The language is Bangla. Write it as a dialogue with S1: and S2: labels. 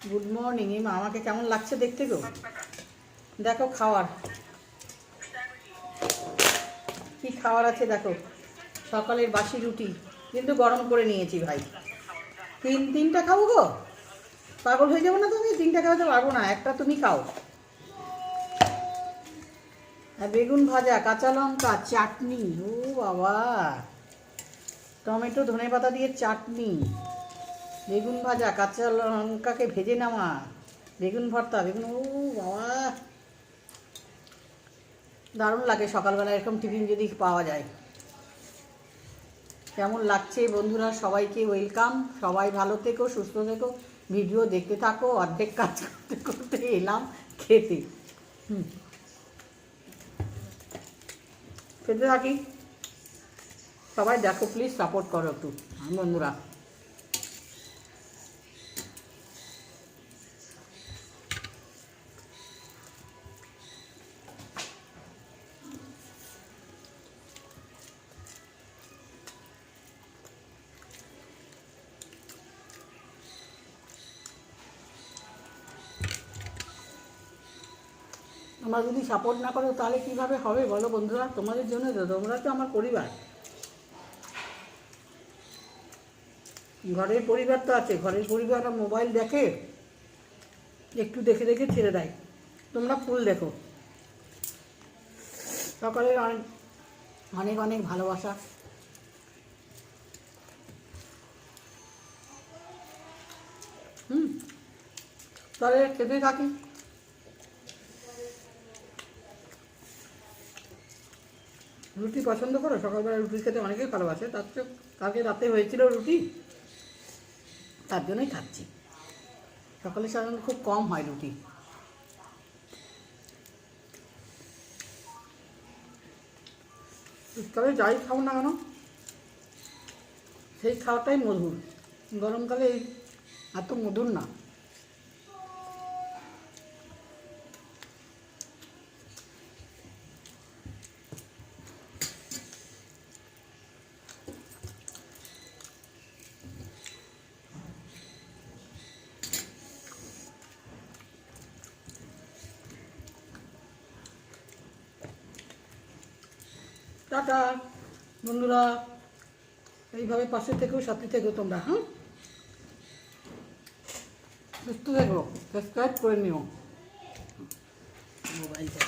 S1: Good morning. এই মা আমাকে কেমন লাগছে দেখতে গো? দেখো খাওয়ার কি খাওয়ার আছে দেখো। সকালের বাসি রুটি কিন্তু গরম করে নিয়েছি ভাই। তিনটা খাবো গো, পাগল হয়ে যাবো না? তুমি তিনটা খাওয়াতে পারবো না, একটা তুমি খাও। আর বেগুন ভাজা, কাঁচা লঙ্কা, চাটনি, ও বাবা, টমেটো ধনে পাতা দিয়ে চাটনি, বেগুন ভাজা, কাঁচা লঙ্কাকে ভেজে নেওয়া, বেগুন ভর্তা, বেগুন, ও বাবা, দারুণ লাগে সকালবেলা এরকম টিফিন যদি পাওয়া যায়। কেমন লাগছে বন্ধুরা? সবাইকে ওয়েলকাম। সবাই ভালো থেকো, সুস্থ থেকো, ভিডিও দেখতে থাকো। অর্ধেক কাজ করতে করতে এলাম খেতে। খেতে থাকি, সবাই দেখো, প্লিজ সাপোর্ট করো একটু বন্ধুরা। তোমরা যদি সাপোর্ট না করো তাহলে কীভাবে হবে বলো বন্ধুরা? তোমাদের জন্য তো, তোমরা তো আমার পরিবার, ঘরের পরিবার তো আছে। ঘরের পরিবার মোবাইল দেখে, একটু দেখে দেখে ছেড়ে দেয়। তোমরা ফুল দেখো। সকালের অনেক অনেক অনেক ভালোবাসা। তাহলে খেতে থাকি। রুটি পছন্দ করো? সকালবেলা রুটি খেতে অনেকেই ভালোবাসে। তার চেয়ে কালকে রাতে হয়েছিল রুটি, তার জন্যই খাচ্ছি। সকালে সাধারণত খুব কম হয় রুটি। তবে যাই খাও না কেন, সেই খাওয়াটাই মধুর। গরমকালে এত মধুর না। টাটা বন্ধুরা, এইভাবে পাশে থেকেও সাথে থেকো তোমরা। সুস্থ থেকো, সাবস্ক্রাইব করে নিও মোবাইলটা।